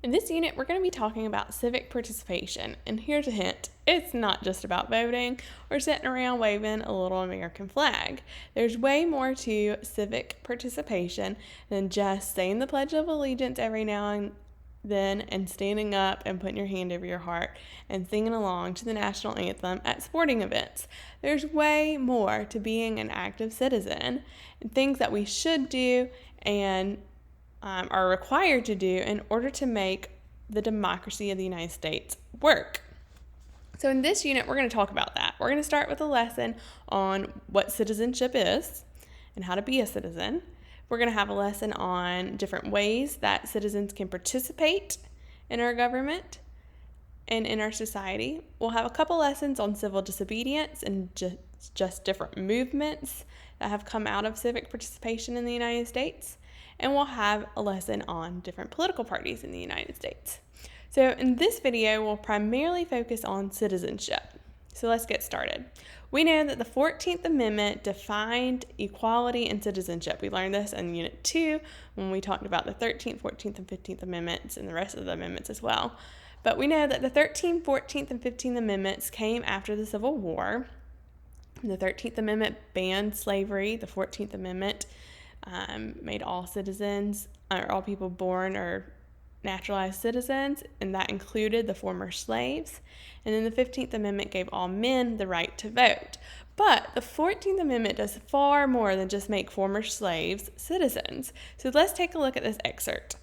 In this unit, we're going to be talking about civic participation, and here's a hint. It's not just about voting or sitting around waving a little American flag. There's way more to civic participation than just saying the Pledge of Allegiance every now and then and standing up and putting your hand over your heart and singing along to the National Anthem at sporting events. There's way more to being an active citizen and things that we should do and are required to do in order to make the democracy of the United States work. So in this unit, we're going to talk about that. We're going to start with a lesson on what citizenship is and how to be a citizen. We're going to have a lesson on different ways that citizens can participate in our government and in our society. We'll have a couple lessons on civil disobedience and just different movements that have come out of civic participation in the United States. And we'll have a lesson on different political parties in the United States. So in this video, we'll primarily focus on citizenship. So let's get started. We know that the 14th Amendment defined equality and citizenship. We learned this in Unit 2 when we talked about the 13th, 14th, and 15th Amendments and the rest of the amendments as well. But we know that the 13th, 14th, and 15th Amendments came after the Civil War. The 13th Amendment banned slavery. The 14th Amendment made all citizens, or all people born or naturalized citizens, and that included the former slaves. And then the 15th Amendment gave all men the right to vote. But the 14th Amendment does far more than just make former slaves citizens. So let's take a look at this excerpt.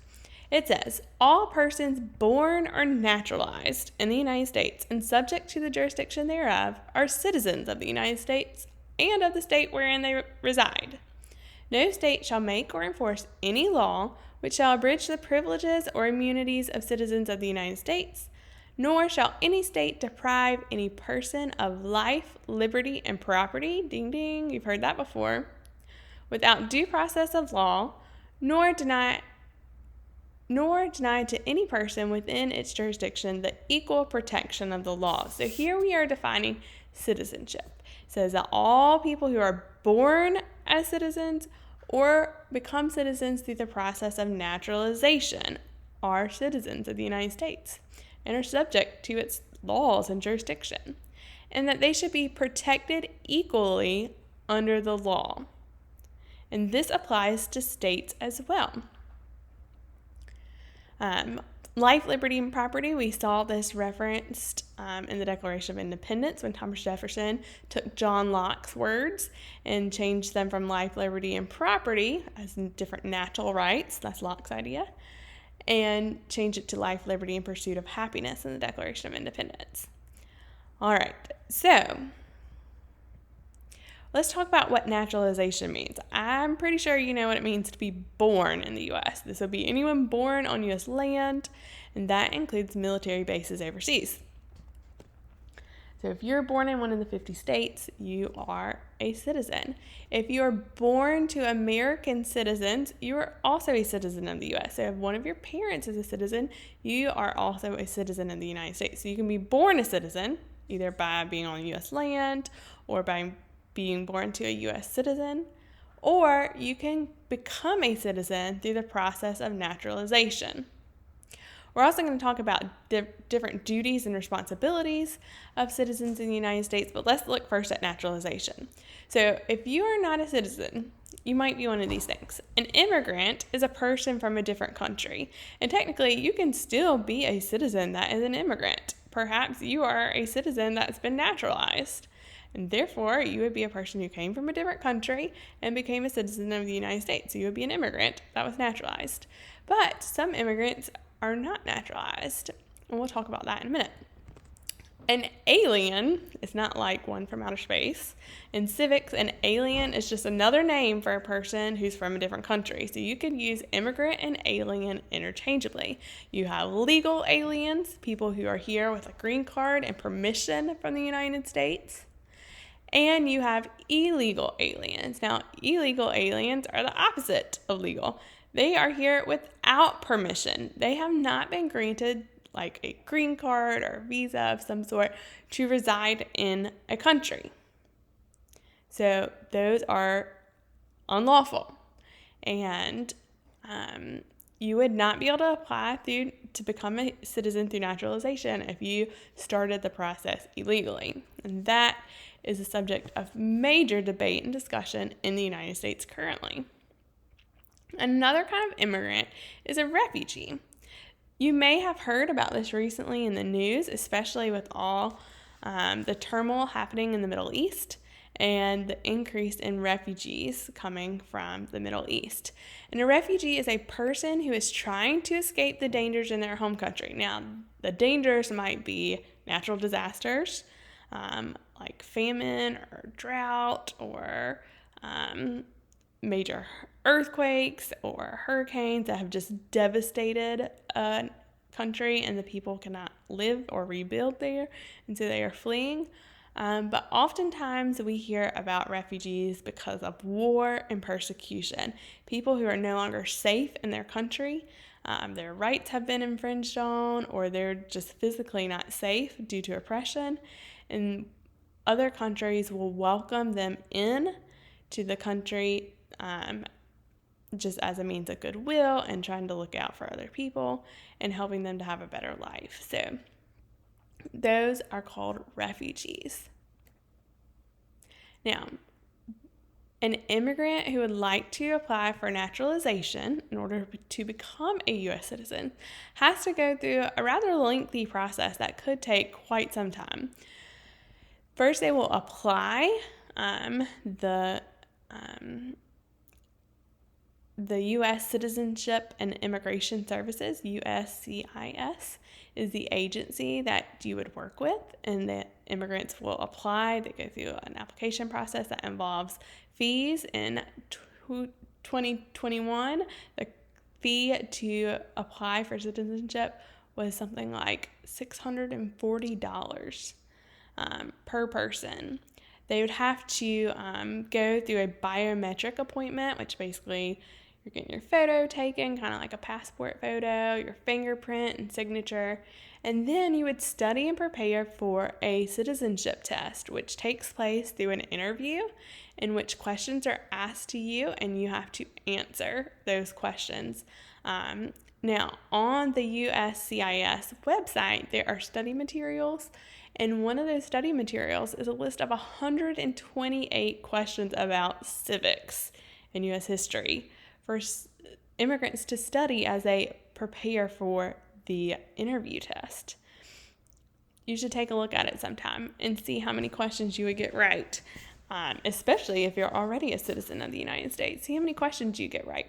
It says, all persons born or naturalized in the United States and subject to the jurisdiction thereof are citizens of the United States and of the state wherein they reside. No state shall make or enforce any law which shall abridge the privileges or immunities of citizens of the United States, nor shall any state deprive any person of life, liberty, and property, ding ding, you've heard that before, without due process of law, nor deny to any person within its jurisdiction the equal protection of the law. So here we are defining citizenship. It says that all people who are born as citizens or become citizens through the process of naturalization are citizens of the United States and are subject to its laws and jurisdiction, and that they should be protected equally under the law. And this applies to states as well. Life, liberty, and property, we saw this referenced in the Declaration of Independence when Thomas Jefferson took John Locke's words and changed them from life, liberty, and property as different natural rights, that's Locke's idea, and changed it to life, liberty, and pursuit of happiness in the Declaration of Independence. All right, so let's talk about what naturalization means. I'm pretty sure you know what it means to be born in the U.S. This would be anyone born on U.S. land, and that includes military bases overseas. So if you're born in one of the 50 states, you are a citizen. If you are born to American citizens, you are also a citizen of the U.S. So if one of your parents is a citizen, you are also a citizen of the United States. So you can be born a citizen, either by being on U.S. land or by being born to a U.S. citizen, or you can become a citizen through the process of naturalization. We're also going to talk about different duties and responsibilities of citizens in the United States, but let's look first at naturalization. So if you are not a citizen, you might be one of these things. An immigrant is a person from a different country, and technically you can still be a citizen that is an immigrant. Perhaps you are a citizen that's been naturalized, and therefore you would be a person who came from a different country and became a citizen of the United States. So you would be an immigrant that was naturalized. But some immigrants are not naturalized, and we'll talk about that in a minute. An alien is not like one from outer space. In civics, an alien is just another name for a person who's from a different country. So you can use immigrant and alien interchangeably. You have legal aliens, people who are here with a green card and permission from the United States. And you have illegal aliens. Now, illegal aliens are the opposite of legal. They are here without permission. They have not been granted like a green card or a visa of some sort to reside in a country. So those are unlawful. And you would not be able to apply to become a citizen through naturalization if you started the process illegally. And that is a subject of major debate and discussion in the United States currently. Another kind of immigrant is a refugee. You may have heard about this recently in the news, especially with all the turmoil happening in the Middle East and the increase in refugees coming from the Middle East. And a refugee is a person who is trying to escape the dangers in their home country. Now, the dangers might be natural disasters, like famine or drought or major earthquakes or hurricanes that have just devastated a country and the people cannot live or rebuild there, and so they are fleeing. But oftentimes we hear about refugees because of war and persecution. People who are no longer safe in their country, their rights have been infringed on, or they're just physically not safe due to oppression, and other countries will welcome them in to the country just as a means of goodwill and trying to look out for other people and helping them to have a better life. So those are called refugees. Now, an immigrant who would like to apply for naturalization in order to become a U.S. citizen has to go through a rather lengthy process that could take quite some time. First, they will apply. The U.S. Citizenship and Immigration Services, USCIS, is the agency that you would work with, and the immigrants will apply. They go through an application process that involves fees. In 2021, the fee to apply for citizenship was something like $640 per person. They would have to go through a biometric appointment, which basically you're getting your photo taken, kind of like a passport photo, your fingerprint and signature, and then you would study and prepare for a citizenship test, which takes place through an interview in which questions are asked to you and you have to answer those questions. Now, on the USCIS website, there are study materials, and one of those study materials is a list of 128 questions about civics and U.S. history for immigrants to study as they prepare for the interview test. You should take a look at it sometime and see how many questions you would get right, especially if you're already a citizen of the United States. See how many questions you get right.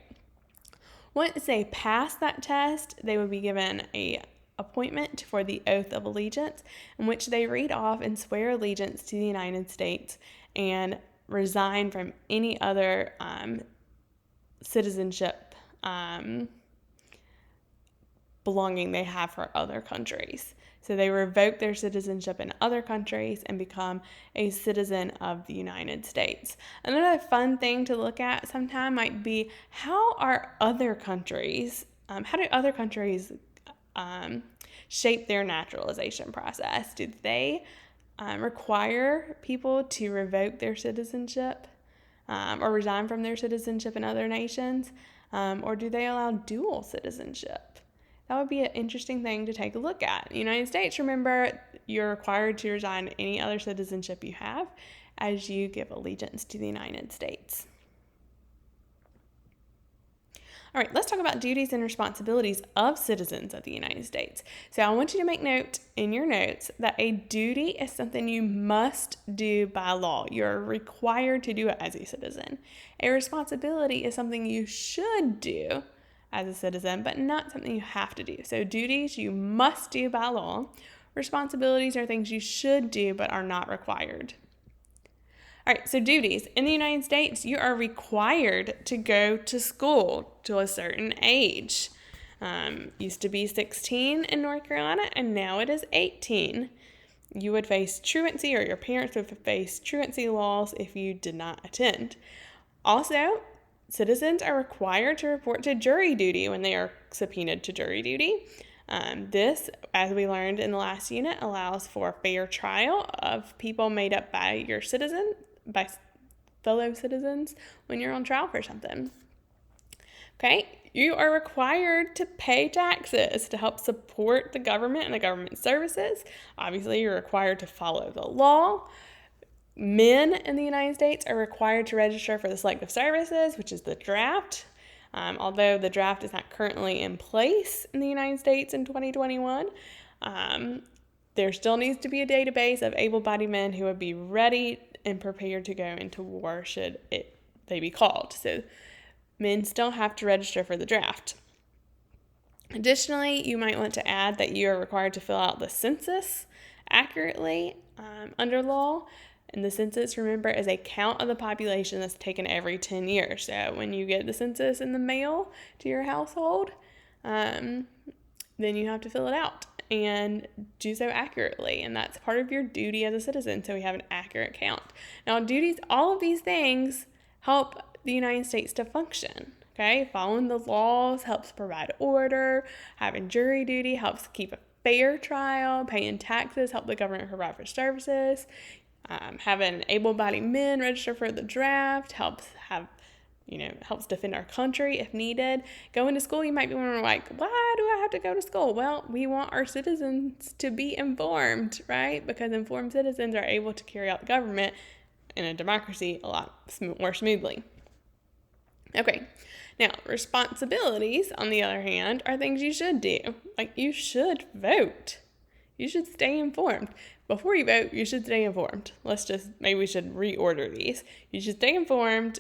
Once they pass that test, they would be given an appointment for the oath of allegiance, in which they read off and swear allegiance to the United States and resign from any other citizenship belonging they have for other countries. So they revoke their citizenship in other countries and become a citizen of the United States. Another fun thing to look at sometime might be how do other countries shape their naturalization process? Do they require people to revoke their citizenship or resign from their citizenship in other nations? Or do they allow dual citizenship? That would be an interesting thing to take a look at. In the United States, remember, you're required to resign any other citizenship you have as you give allegiance to the United States. All right, let's talk about duties and responsibilities of citizens of the United States. So I want you to make note in your notes that a duty is something you must do by law. You're required to do it as a citizen. A responsibility is something you should do as a citizen, but not something you have to do. So duties you must do by law. Responsibilities are things you should do but are not required. All right, so duties. In the United States, you are required to go to school to a certain age. Used to be 16 in North Carolina, and now it is 18. You would face truancy, or your parents would face truancy laws if you did not attend. Also, citizens are required to report to jury duty when they are subpoenaed to jury duty. This, as we learned in the last unit, allows for fair trial of people made up by fellow citizens when you're on trial for something. Okay, You are required to pay taxes to help support the government and the government services. Obviously, you're required to follow the law. Men in the United States are required to register for the Selective Services, which is the draft. Although the draft is not currently in place in the United States in 2021, there still needs to be a database of able-bodied men who would be ready and prepared to go into war should they be called. So men still have to register for the draft. Additionally, you might want to add that you are required to fill out the census accurately under law. And the census, remember, is a count of the population that's taken every 10 years. So when you get the census in the mail to your household, then you have to fill it out and do so accurately. And that's part of your duty as a citizen, so we have an accurate count. Now, all of these things help the United States to function. Okay, following the laws helps provide order. Having jury duty helps keep a fair trial. Paying taxes help the government provide for services. Having able-bodied men register for the draft helps defend our country if needed. Going to school, you might be wondering, like, why do I have to go to school? Well, we want our citizens to be informed, right? Because informed citizens are able to carry out the government in a democracy a lot more smoothly. Okay, now responsibilities, on the other hand, are things you should do. Like, you should vote. You should stay informed. Before you vote, you should stay informed. Maybe we should reorder these. You should stay informed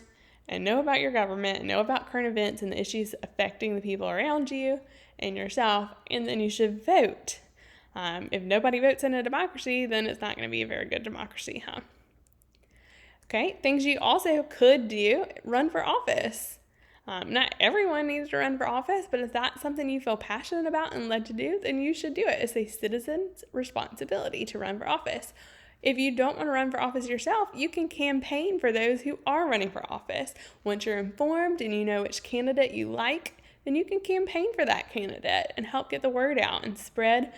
and know about your government, and know about current events and the issues affecting the people around you and yourself, and then you should vote. If nobody votes in a democracy, then it's not going to be a very good democracy, huh? Okay, things you also could do: run for office. Not everyone needs to run for office, but if that's something you feel passionate about and led to do, then you should do it. It's a citizen's responsibility to run for office. If you don't want to run for office yourself, you can campaign for those who are running for office. Once you're informed and you know which candidate you like, then you can campaign for that candidate and help get the word out and spread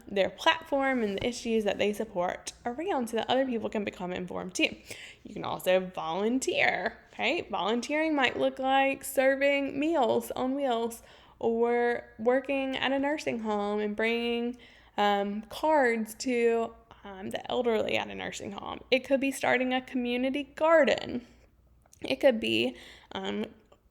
their platform and the issues that they support around so that other people can become informed too. You can also volunteer. Okay, volunteering might look like serving meals on wheels, or working at a nursing home and bringing cards to the elderly at a nursing home. It could be starting a community garden. It could be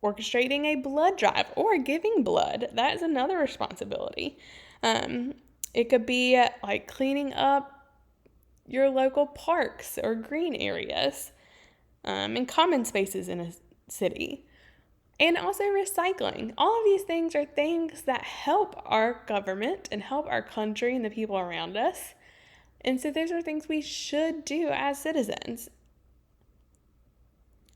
orchestrating a blood drive or giving blood. That is another responsibility. It could be like cleaning up your local parks or green areas and common spaces in a city. And also recycling. All of these things are things that help our government and help our country and the people around us. And so those are things we should do as citizens.